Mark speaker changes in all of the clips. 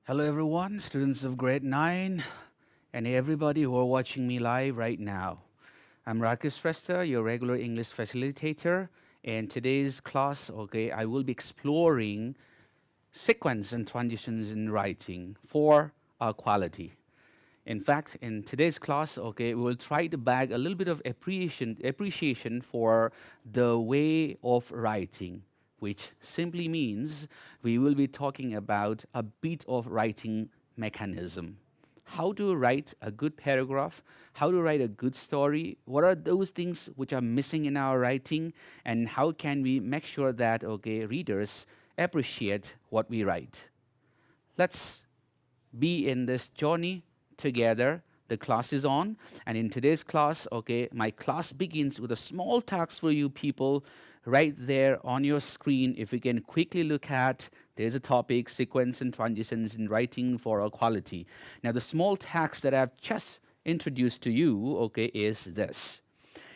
Speaker 1: Hello, everyone, students of grade 9, and everybody who are watching me live right now. I'm Rakesh Shrestha, your regular English facilitator. And today's class, I will be exploring sequence and transitions in writing for our quality. In fact, in today's class, we will try to bag a little bit of appreciation for the way of writing, which simply means we will be talking about a bit of writing mechanism. How to write a good paragraph, how to write a good story, what are those things which are missing in our writing, and how can we make sure that, readers appreciate what we write. Let's be in this journey together. The class is on, and in today's class, my class begins with a small task for you people right there on your screen. If you can quickly look at, there's a topic, sequence and transitions in writing for our quality. Now, the small task that I've just introduced to you, is this.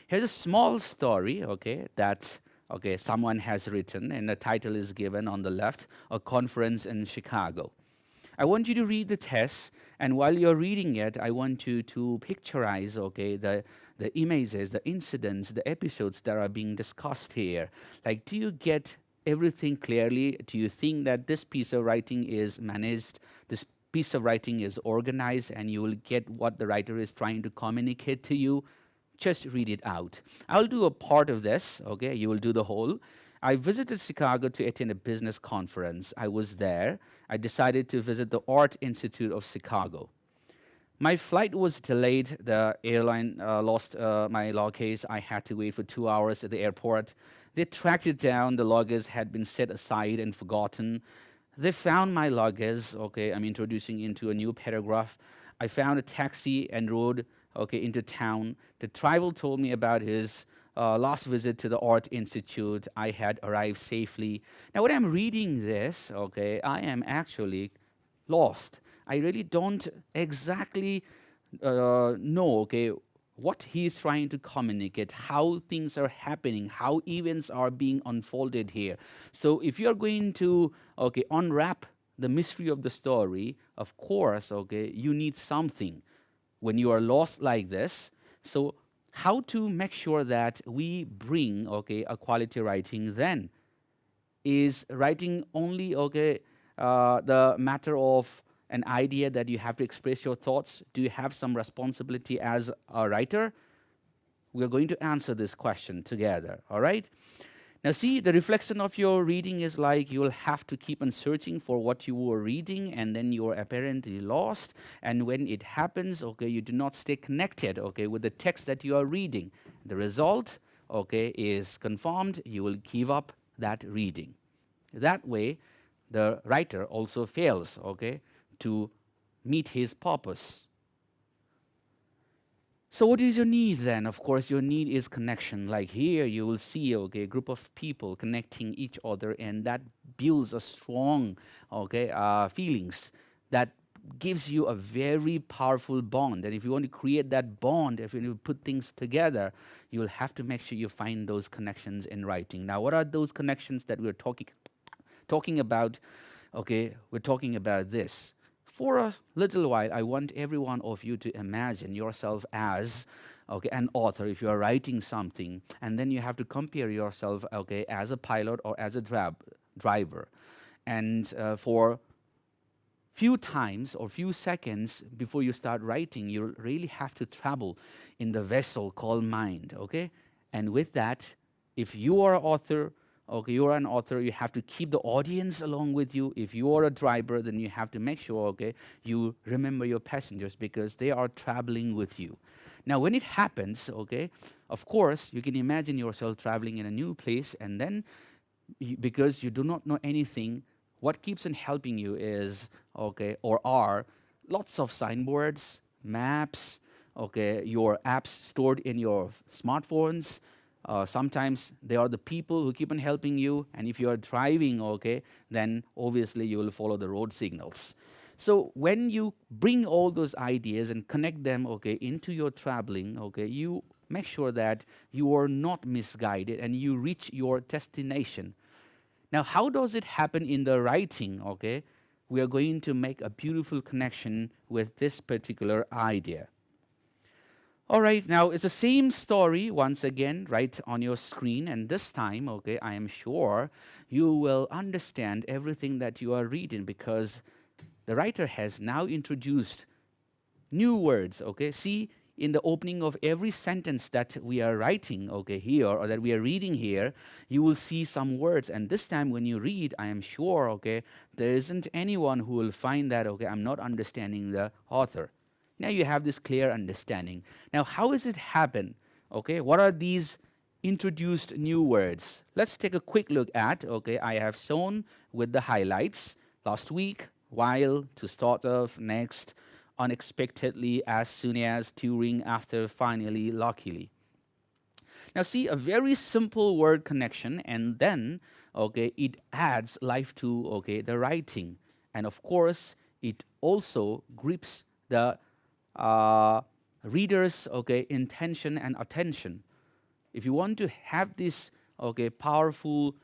Speaker 1: Here's a small story, that someone has written, and the title is given on the left, A Conference in Chicago. I want you to read the test, and while you're reading it, I want you to picturize, the images, the incidents, the episodes that are being discussed here. Like, do you get everything clearly? Do you think that this piece of writing is managed? This piece of writing is organized, and you will get what the writer is trying to communicate to you? Just read it out. I'll do a part of this, you will do the whole. I visited Chicago to attend a business conference. I was there. I decided to visit the Art Institute of Chicago. My flight was delayed. The airline lost my luggage. I had to wait for 2 hours at the airport. They tracked it down. The luggage had been set aside and forgotten. They found my luggage. I'm introducing into a new paragraph. I found a taxi and rode into town. The driver told me about his last visit to the Art Institute. I had arrived safely. Now, when I'm reading this, I am actually lost. I really don't exactly know, what he's trying to communicate, how things are happening, how events are being unfolded here. So, if you're going to, unwrap the mystery of the story, of course, you need something when you are lost like this. So, how to make sure that we bring, a quality writing then? Is writing only, the matter of an idea that you have to express your thoughts? Do you have some responsibility as a writer? We're going to answer this question together, all right? Now, see, the reflection of your reading is like you will have to keep on searching for what you were reading, and then you are apparently lost. And when it happens, you do not stay connected, with the text that you are reading. The result, is confirmed. You will give up that reading. That way, the writer also fails, to meet his purpose. So what is your need then? Of course, your need is connection. Like here, you will see, a group of people connecting each other, and that builds a strong, feelings that gives you a very powerful bond. And if you want to create that bond, if you want to put things together, you will have to make sure you find those connections in writing. Now, what are those connections that we're talking about? We're talking about this. For a little while, I want every one of you to imagine yourself as an author. If you are writing something, and then you have to compare yourself as a pilot or as a driver, and for few times or few seconds before you start writing, you really have to travel in the vessel called mind. And with that, if you are an author, you have to keep the audience along with you. If you are a driver, then you have to make sure, you remember your passengers because they are traveling with you. Now, when it happens, of course, you can imagine yourself traveling in a new place, and then because you do not know anything, what keeps on helping you is, or are lots of signboards, maps, your apps stored in your smartphones. Sometimes they are the people who keep on helping you, and if you are driving, then obviously you will follow the road signals. So when you bring all those ideas and connect them, into your traveling, you make sure that you are not misguided and you reach your destination. Now, how does it happen in the writing? we are going to make a beautiful connection with this particular idea. All right, now it's the same story once again right on your screen, and this time, okay, I am sure you will understand everything that you are reading because the writer has now introduced new words. Okay, see, in the opening of every sentence that we are writing, okay, here, or that we are reading here, you will see some words, and this time when you read, I am sure, okay, there isn't anyone who will find that, okay, I'm not understanding the author. Now you have this clear understanding. Now how does it happen? Okay, what are these introduced new words? Let's take a quick look at, okay, I have shown with the highlights: last week, while, to start off, next, unexpectedly, as soon as, during, after, finally, luckily. Now see, a very simple word connection, and then, okay, it adds life to, okay, the writing. And of course, it also grips the uh, reader's, okay, intention and attention. If you want to have this, okay, powerful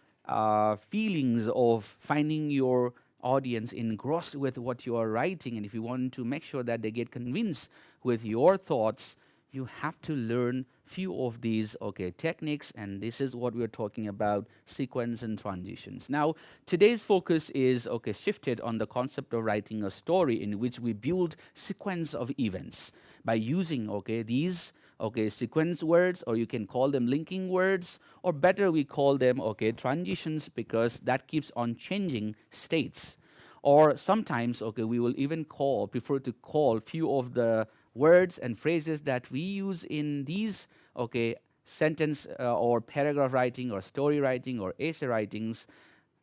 Speaker 1: feelings of finding your audience engrossed with what you are writing, and if you want to make sure that they get convinced with your thoughts, you have to learn few of these, okay, techniques, and this is what we're talking about: sequence and transitions. Now today's focus is, okay, shifted on the concept of writing a story in which we build sequence of events by using, okay, these, okay, sequence words, or you can call them linking words, or better we call them, okay, transitions, because that keeps on changing states. Or sometimes, okay, we will even prefer to call few of the words and phrases that we use in these, okay, sentence or paragraph writing or story writing or essay writings,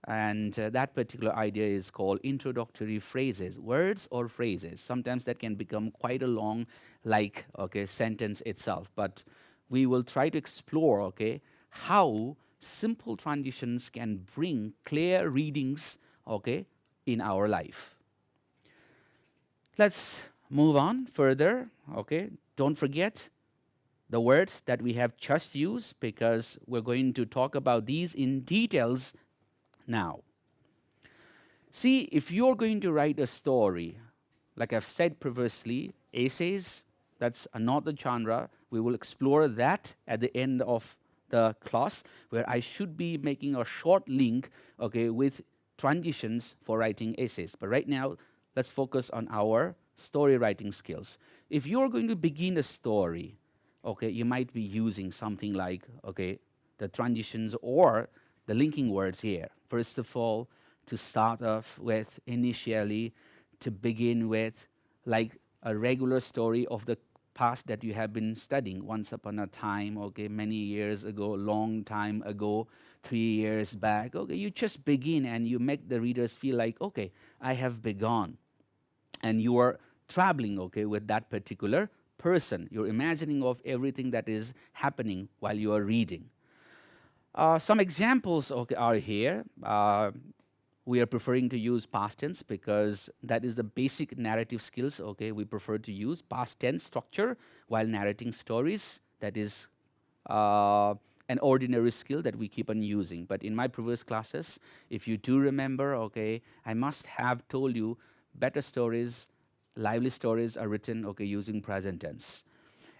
Speaker 1: and that particular idea is called introductory phrases, words or phrases. Sometimes that can become quite a long, like, okay, sentence itself, but we will try to explore, okay, how simple transitions can bring clear readings, okay, in our life. Let's move on further. Okay, don't forget the words that we have just used, because we're going to talk about these in details now. See, if you're going to write a story, like I've said previously, essays, that's another genre. We will explore that at the end of the class, where I should be making a short link, okay, with transitions for writing essays. But right now, let's focus on our story writing skills. If you're going to begin a story, okay, you might be using something like, okay, the transitions or the linking words here. First of all, to start off with, initially, to begin with, like a regular story of the past that you have been studying. Once upon a time, okay, many years ago, long time ago, 3 years back, okay, you just begin and you make the readers feel like, okay, I have begun. And you are traveling, okay, with that particular person. You're imagining of everything that is happening while you are reading. Some examples, okay, are here. We are preferring to use past tense because that is the basic narrative skills. Okay, we prefer to use past tense structure while narrating stories. That is an ordinary skill that we keep on using. But in my previous classes, if you do remember, okay, I must have told you better stories, lively stories are written, okay, using present tense.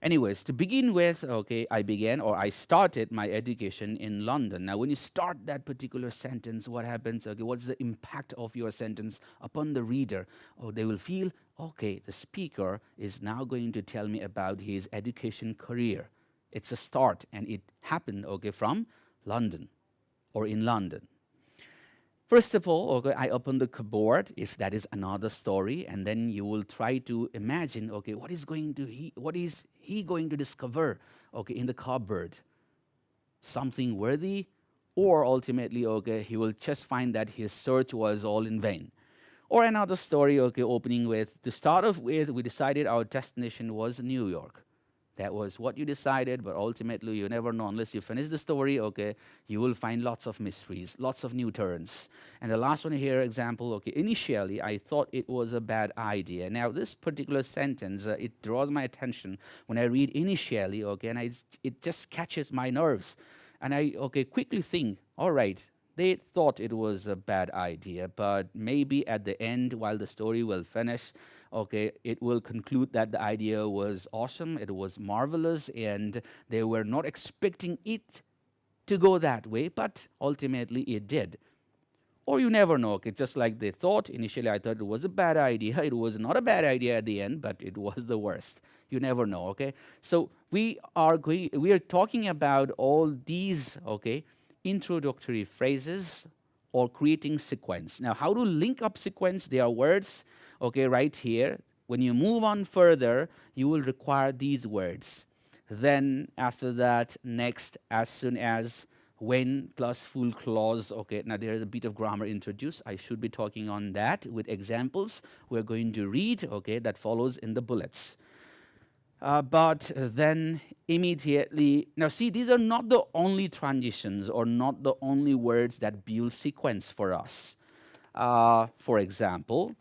Speaker 1: Anyways, to begin with, okay, I started my education in London. Now, when you start that particular sentence, what happens? Okay, what's the impact of your sentence upon the reader? Oh, they will feel, okay, the speaker is now going to tell me about his education career. It's a start, and it happened, okay, from London or in London. First of all, okay, I open the cupboard, if that is another story, and then you will try to imagine, okay, what is he going to discover, okay, in the cupboard? Something worthy, or ultimately, okay, he will just find that his search was all in vain. Or another story, okay, opening with, to start off with, we decided our destination was New York. That was what you decided, but ultimately you never know unless you finish the story, okay, you will find lots of mysteries, lots of new turns. And the last one here, example, okay, initially I thought it was a bad idea. Now this particular sentence, it draws my attention when I read initially, okay, and it just catches my nerves. And I, okay, quickly think, all right, They thought it was a bad idea, but maybe at the end, while the story will finish, okay, it will conclude that the idea was awesome, it was marvelous, and they were not expecting it to go that way, but ultimately it did. Or you never know. Okay, just like they thought initially, I thought it was a bad idea. It was not a bad idea at the end, but it was the worst. You never know. Okay, so we are talking about all these, okay, introductory phrases or creating sequence. Now, how to link up sequence? There are words, okay, right here. When you move on further, you will require these words. Then after that, next, as soon as, when plus full clause. Okay, now there is a bit of grammar introduced. I should be talking on that with examples we're going to read, okay, that follows in the bullets. But then immediately, now see, these are not the only transitions or not the only words that build sequence for us. For example,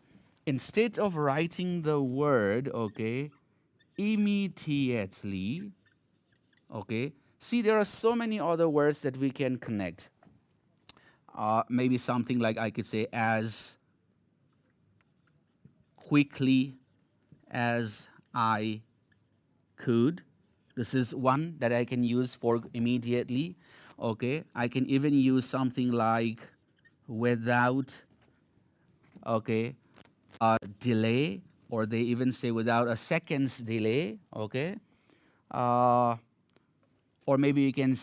Speaker 1: instead of writing the word, okay, immediately, okay, see, there are so many other words that we can connect. Maybe something like I could say as quickly as I could. This is one that I can use for immediately. Okay, I can even use something like without, okay, delay, or they even say without a second's delay. Okay, uh, or maybe you can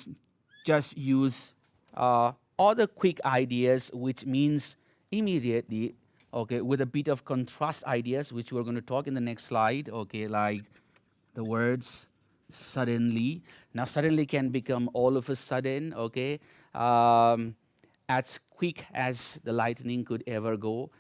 Speaker 1: just use other quick ideas, which means immediately, okay, with a bit of contrast ideas, which we're going to talk in the next slide, okay, like the words suddenly. Now, suddenly can become all of a sudden, okay, as quick as the lightning could ever go,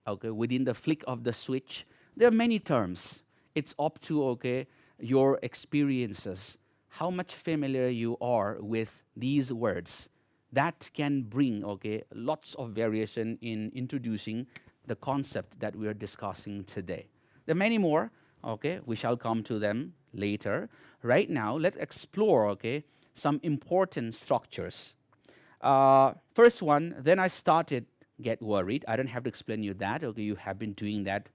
Speaker 1: okay, within the flick of the switch. There are many terms. It's up to, okay, your experiences, how much familiar you are with these words. That can bring, okay, lots of variation in introducing the concept that we are discussing today. There are many more, okay, we shall come to them later. Right now, let's explore, okay, some important structures. First one, then I started get worried. I don't have to explain you that. Okay, you have been doing that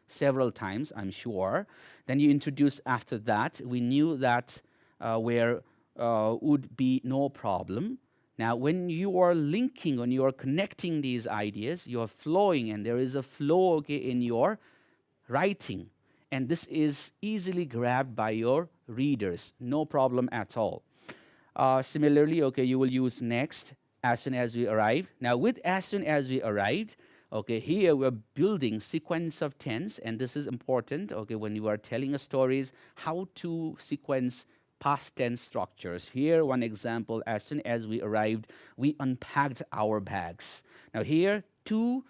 Speaker 1: several times, I'm sure. Then you introduced after that. We knew that where would be no problem. Now, when you are linking, when you are connecting these ideas, you are flowing, and there is a flow, okay, in your writing, and this is easily grabbed by your readers. No problem at all. Similarly, okay, you will use next as soon as we arrive. Now, with as soon as we arrived, okay, here we're building sequence of tense, and this is important, okay, when you are telling a stories, how to sequence past tense structures. Here, one example, as soon as we arrived, we unpacked our bags. Now, here, two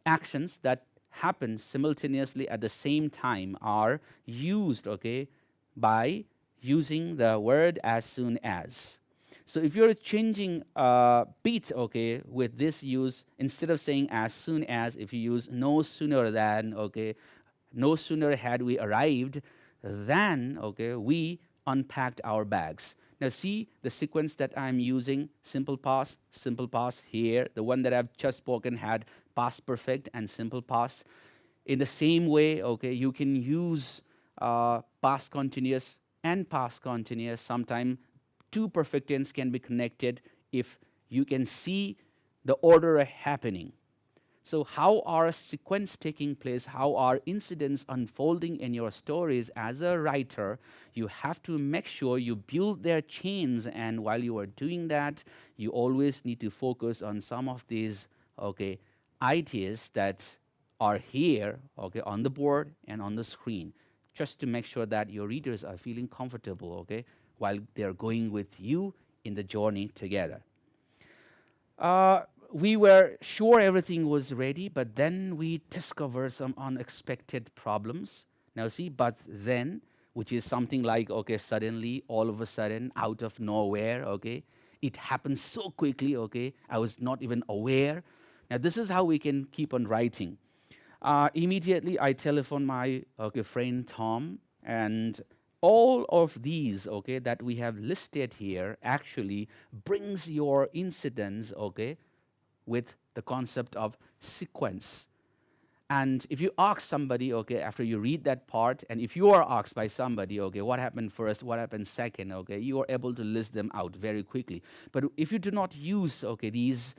Speaker 1: actions that happen simultaneously at the same time are used, okay, by using the word as soon as. So if you're changing beat, okay, with this use, instead of saying as soon as, if you use no sooner than, okay, no sooner had we arrived than, okay, we unpacked our bags. Now see the sequence that I'm using, simple past here. The one that I've just spoken had past perfect and simple past. In the same way, okay, you can use past continuous and past continuous. Sometimes two perfect tense can be connected if you can see the order happening. So, how are sequence taking place? How are incidents unfolding in your stories as a writer? You have to make sure you build their chains, and while you are doing that, you always need to focus on some of these, okay, ideas that are here, okay, on the board and on the screen, just to make sure that your readers are feeling comfortable, okay, while they're going with you in the journey together. Uh, we were sure everything was ready, but then we discovered some unexpected problems. Now, see, but then, which is something like, okay, suddenly, all of a sudden, out of nowhere, okay, it happened so quickly, okay, I was not even aware. Now, this is how we can keep on writing. Immediately, I telephoned my okay friend Tom, and all of these okay that we have listed here actually brings your incidents okay with the concept of sequence. And if you ask somebody, okay, after you read that part, and if you are asked by somebody, okay, what happened first, what happened second, okay, you are able to list them out very quickly. But if you do not use, okay, these,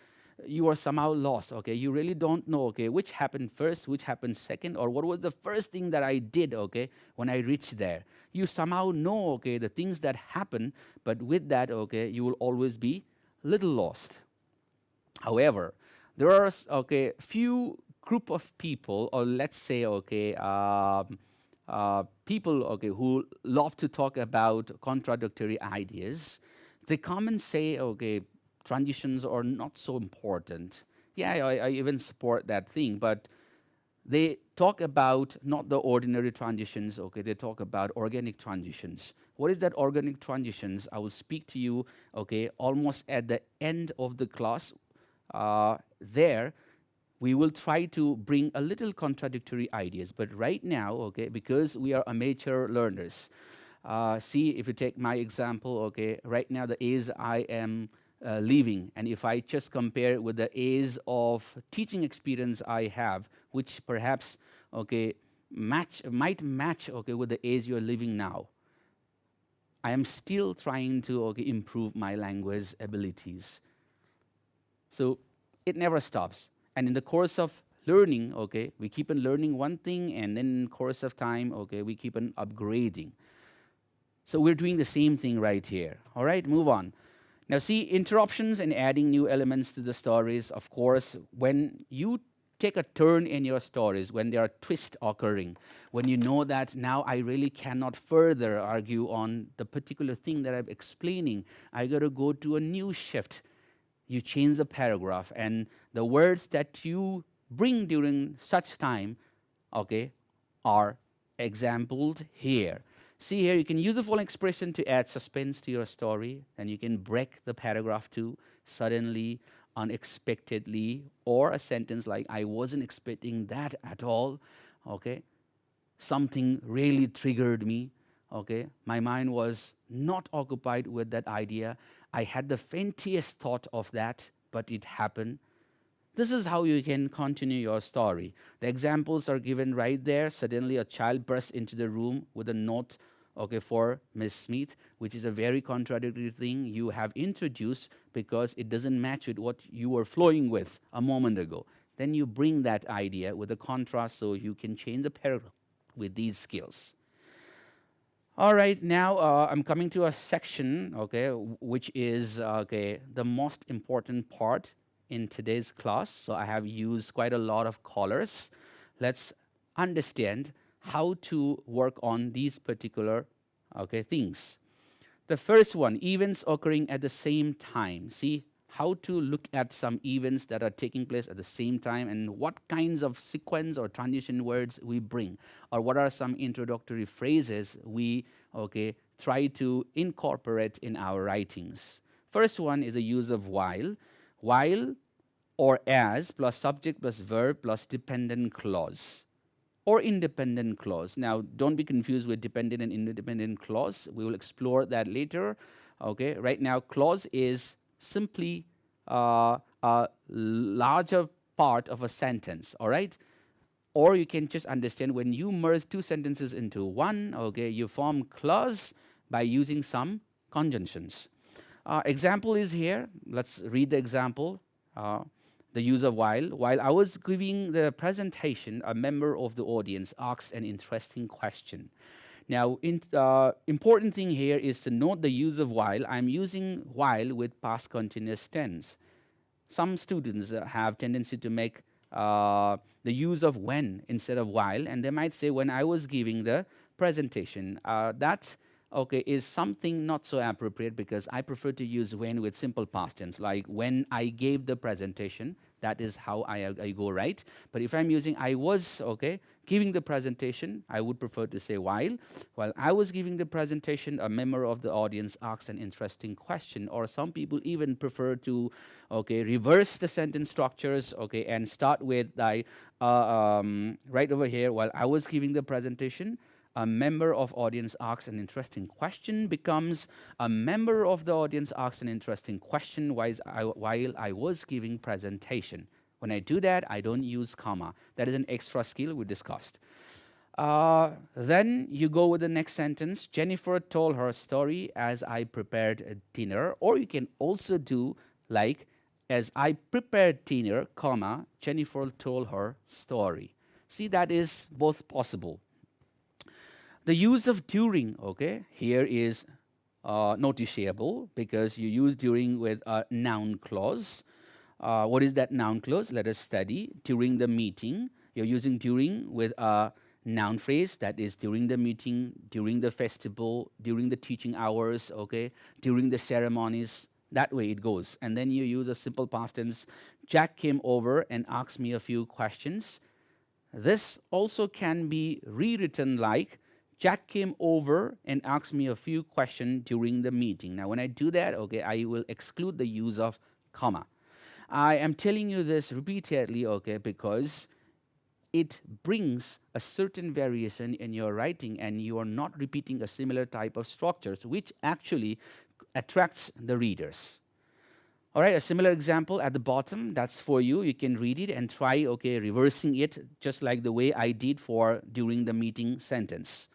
Speaker 1: you are somehow lost, okay, you really don't know, okay, which happened first, which happened second, or what was the first thing that I did, okay, when I reached there. You somehow know, okay, the things that happen, but with that, okay, you will always be little lost. However, there are okay few group of people, or let's say okay people okay who love to talk about contradictory ideas. They come and say okay transitions are not so important. Yeah, I even support that thing, but they talk about not the ordinary transitions, okay, they talk about organic transitions. What is that organic transitions? I will speak to you, okay, almost at the end of the class. There, we will try to bring a little contradictory ideas. But right now, okay, because we are amateur learners, see, if you take my example, okay, right now the A's I am leaving, and if I just compare it with the A's of teaching experience I have, which perhaps, okay, might match, okay, with the A's you're living now, I am still trying to, okay, improve my language abilities. So it never stops. And in the course of learning, okay, we keep on learning one thing, and then in the course of time, okay, we keep on upgrading. So we're doing the same thing right here. All right, move on. Now, see, interruptions and adding new elements to the stories, of course, when you take a turn in your stories, when there are twists occurring, when you know that now I really cannot further argue on the particular thing that I'm explaining, I got to go to a new shift. You change the paragraph, and the words that you bring during such time, okay, are exampled here. See here, you can use the following expression to add suspense to your story, and you can break the paragraph too, suddenly, unexpectedly, or a sentence like, I wasn't expecting that at all, okay? Something really triggered me, okay? My mind was not occupied with that idea. I had the faintest thought of that, but it happened. This is how you can continue your story. The examples are given right there. Suddenly, a child burst into the room with a note, okay, for Miss Smith, which is a very contradictory thing you have introduced because it doesn't match with what you were flowing with a moment ago. Then you bring that idea with a contrast so you can change the paragraph with these skills. All right, now I'm coming to a section, okay, which is okay the most important part in today's class. So I have used quite a lot of colors. Let's understand how to work on these particular okay things. The first one, events occurring at the same time. See how to look at some events that are taking place at the same time and what kinds of sequence or transition words we bring, or what are some introductory phrases we okay try to incorporate in our writings. First one is the use of while. While or as plus subject plus verb plus dependent clause or independent clause. Now, don't be confused with dependent and independent clause. We will explore that later. Okay, right now, clause is simply a larger part of a sentence. All right, or you can just understand when you merge two sentences into one. Okay, you form clause by using some conjunctions. Example is here. Let's read the example. The use of while. While I was giving the presentation, a member of the audience asked an interesting question. Now, important thing here is to note the use of while. I'm using while with past continuous tense. Some students have tendency to make the use of when instead of while, and they might say when I was giving the presentation. That okay is something not so appropriate because I prefer to use when with simple past tense, like when I gave the presentation. That is how I go, right? But if I'm using I was okay giving the presentation, I would prefer to say while I was giving the presentation, a member of the audience asked an interesting question. Or some people even prefer to okay reverse the sentence structures, okay, and start with like right over here. While I was giving the presentation, a member of audience asks an interesting question becomes a member of the audience asks an interesting question while I was giving presentation. When I do that, I don't use comma. That is an extra skill we discussed. Then you go with the next sentence. Jennifer told her story as I prepared a dinner. Or you can also do like, as I prepared dinner, comma, Jennifer told her story. See, that is both possible. The use of during, okay, here is noticeable because you use during with a noun clause. What is that noun clause? Let us study. During the meeting, you're using during with a noun phrase that is during the meeting, during the festival, during the teaching hours, okay, during the ceremonies. That way it goes. And then you use a simple past tense. Jack came over and asked me a few questions. This also can be rewritten like Jack came over and asked me a few questions during the meeting. Now, when I do that, okay, I will exclude the use of comma. I am telling you this repeatedly, okay, because it brings a certain variation in your writing and you are not repeating a similar type of structures, which actually attracts the readers. All right, a similar example at the bottom, that's for you. You can read it and try, okay, reversing it just like the way I did for during the meeting sentence.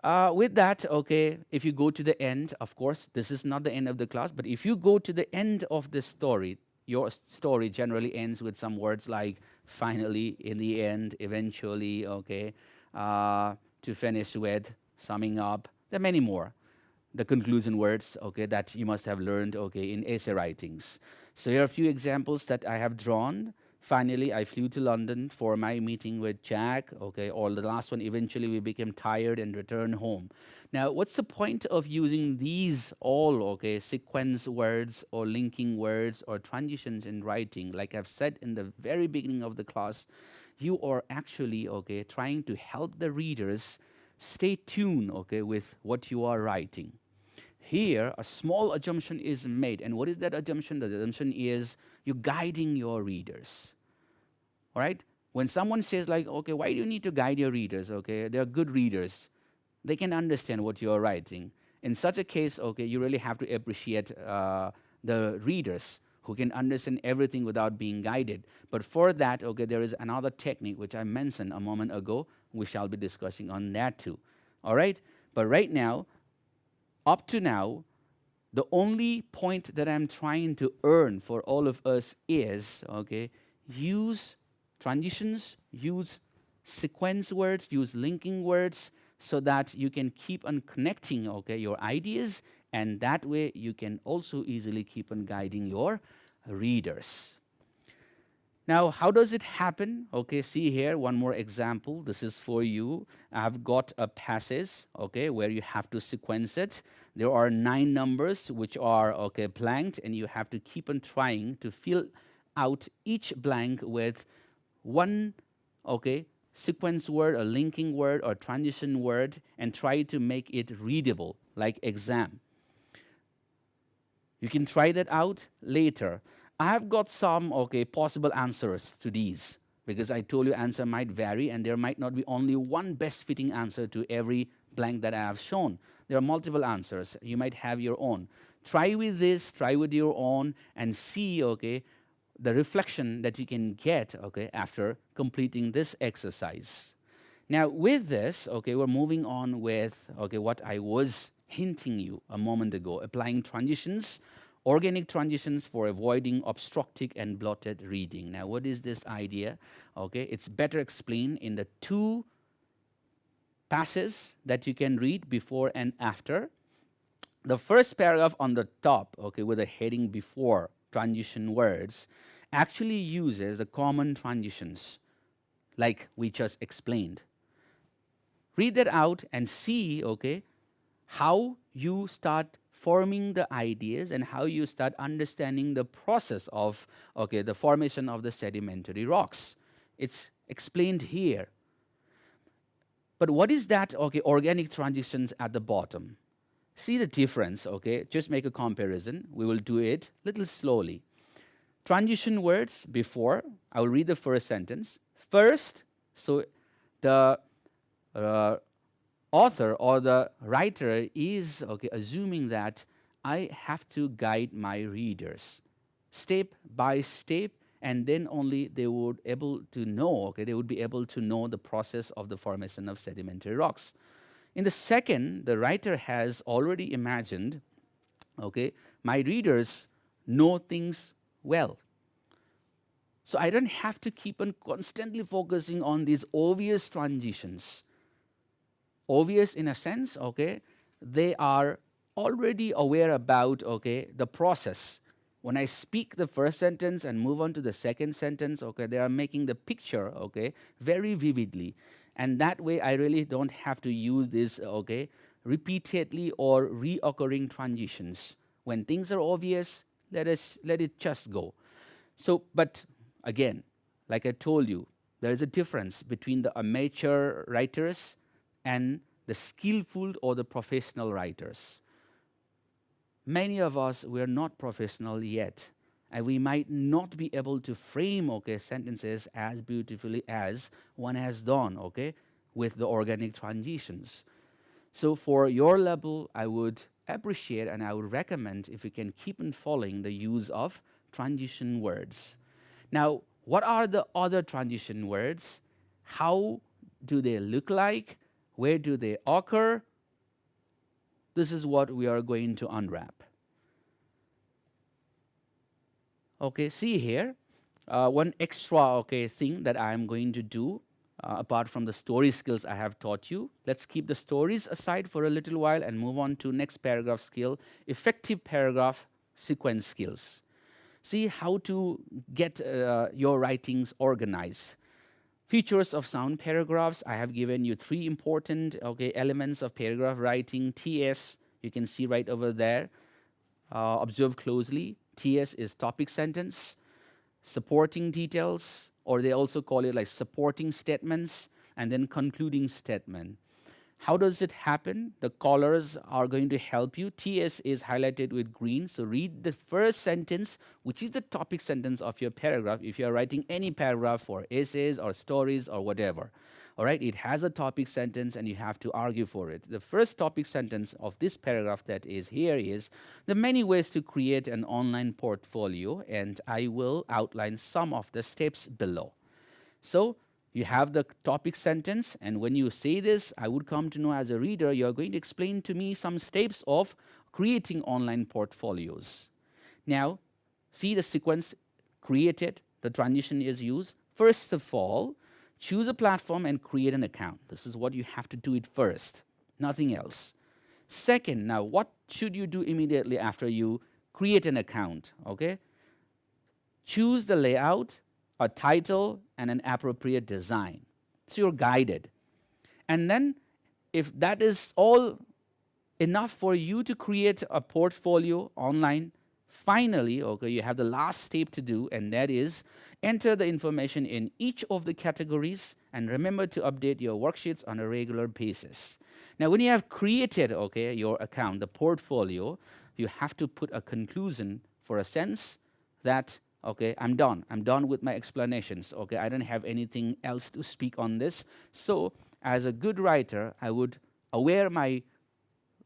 Speaker 1: With that, okay, if you go to the end, of course, this is not the end of the class, but if you go to the end of the story, your story generally ends with some words like finally, in the end, eventually, okay, to finish with, summing up. There are many more. The conclusion words, okay, that you must have learned, okay, in essay writings. So here are a few examples that I have drawn. Finally, I flew to London for my meeting with Jack, okay, or the last one, eventually we became tired and returned home. Now, what's the point of using these all, okay, sequence words or linking words or transitions in writing? Like I've said in the very beginning of the class, you are actually, okay, trying to help the readers stay tuned, okay, with what you are writing. Here, a small assumption is made. And what is that assumption? The assumption is you're guiding your readers. All right? When someone says, like, okay, why do you need to guide your readers? Okay, they're good readers. They can understand what you're writing. In such a case, okay, you really have to appreciate the readers who can understand everything without being guided. But for that, okay, there is another technique which I mentioned a moment ago. We shall be discussing on that too. All right? But right now, up to now, the only point that I'm trying to earn for all of us is, okay, use transitions, use sequence words, use linking words so that you can keep on connecting, okay, your ideas, and that way you can also easily keep on guiding your readers. Now, how does it happen? Okay, see here, one more example. This is for you. I've got a passage, okay, where you have to sequence it. There are 9 numbers which are, okay, blanked, and you have to keep on trying to fill out each blank with one, okay, sequence word, a linking word, or transition word, and try to make it readable, like exam. You can try that out later. I have got some, okay, possible answers to these because I told you answer might vary and there might not be only one best fitting answer to every blank that I have shown. There are multiple answers. You might have your own. Try with this, try with your own and see, okay, the reflection that you can get, okay, after completing this exercise. Now, with this, okay, we're moving on with, okay, what I was hinting you a moment ago, applying transitions, organic transitions for avoiding obstructive and blotted reading. Now, what is this idea? Okay, it's better explained in the 2 passages that you can read before and after. The first paragraph on the top, okay, with a heading before transition words, actually uses the common transitions like we just explained. Read that out and see, okay, how you start forming the ideas and how you start understanding the process of, okay, the formation of the sedimentary rocks. It's explained here. But what is that, okay, organic transitions at the bottom? See the difference, okay? Just make a comparison. We will do it a little slowly. Transition words before, I will read the first sentence. First, so the author or the writer is assuming that I have to guide my readers step by step, and then only they would able to know they would be able to know the process of the formation of sedimentary rocks. In the second, the writer has already imagined, my readers know things well, so I don't have to keep on constantly focusing on these obvious transitions. Obvious in a sense, they are already aware about the process. When I speak the first sentence and move on to the second sentence, they are making the picture very vividly, and that way I really don't have to use this repeatedly or reoccurring transitions. When things are obvious, let it just go. So, but again, like I told you, there is a difference between the amateur writers and the skillful or the professional writers. Many of us, we are not professional yet, and we might not be able to frame sentences as beautifully as one has done with the organic transitions. So for your level, I would appreciate and I would recommend if you can keep on following the use of transition words. Now, what are the other transition words? How do they look like? Where do they occur? This is what we are going to unwrap. See here, one extra thing that I am going to do apart from the story skills I have taught you. Let's keep the stories aside for a little while and move on to next paragraph skill, effective paragraph sequence skills. See how to get your writings organized. Features of sound paragraphs. I have given you three important elements of paragraph writing. TS, you can see right over there. Observe closely. TS is topic sentence. Supporting details, or they also call it like supporting statements, and then concluding statement. How does it happen? The colors are going to help you. TS is highlighted with green. So read the first sentence, which is the topic sentence of your paragraph. If you're writing any paragraph for essays or stories or whatever, all right, it has a topic sentence and you have to argue for it. The first topic sentence of this paragraph that is here is the many ways to create an online portfolio, and I will outline some of the steps below. So you have the topic sentence, and when you say this, I would come to know as a reader, you're going to explain to me some steps of creating online portfolios. Now, see the sequence created, the transition is used. First of all, choose a platform and create an account. This is what you have to do it first, nothing else. Second, now what should you do immediately after you create an account? Choose the layout, a title, and an appropriate design. So you're guided. And then if that is all enough for you to create a portfolio online, finally, you have the last step to do, and that is enter the information in each of the categories and remember to update your worksheets on a regular basis. Now, when you have created, your account, the portfolio, you have to put a conclusion for a sense that, I'm done. I'm done with my explanations. I don't have anything else to speak on this. So, as a good writer, I would aware my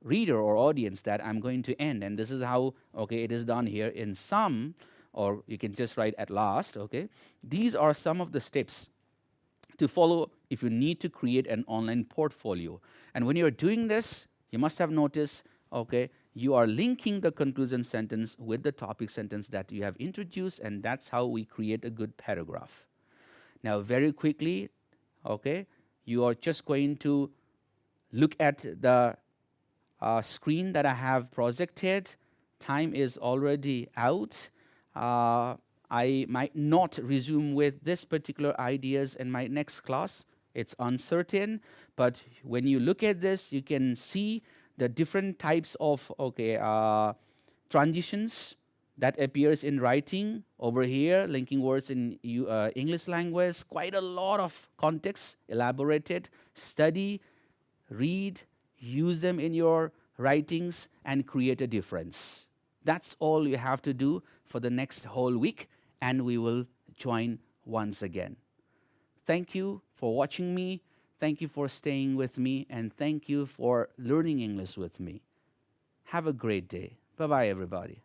Speaker 1: reader or audience that I'm going to end, and this is how it is done here in some, or you can just write at last. These are some of the steps to follow if you need to create an online portfolio. And when you're doing this, you must have noticed you are linking the conclusion sentence with the topic sentence that you have introduced, and that's how we create a good paragraph. Now, very quickly, you are just going to look at the screen that I have projected. Time is already out. I might not resume with this particular ideas in my next class. It's uncertain, but when you look at this, you can see the different types of transitions that appears in writing over here, linking words in English language. Quite a lot of context elaborated. Study, read, use them in your writings, and create a difference. That's all you have to do for the next whole week, and we will join once again. Thank you for watching me. Thank you for staying with me, and thank you for learning English with me. Have a great day. Bye bye, everybody.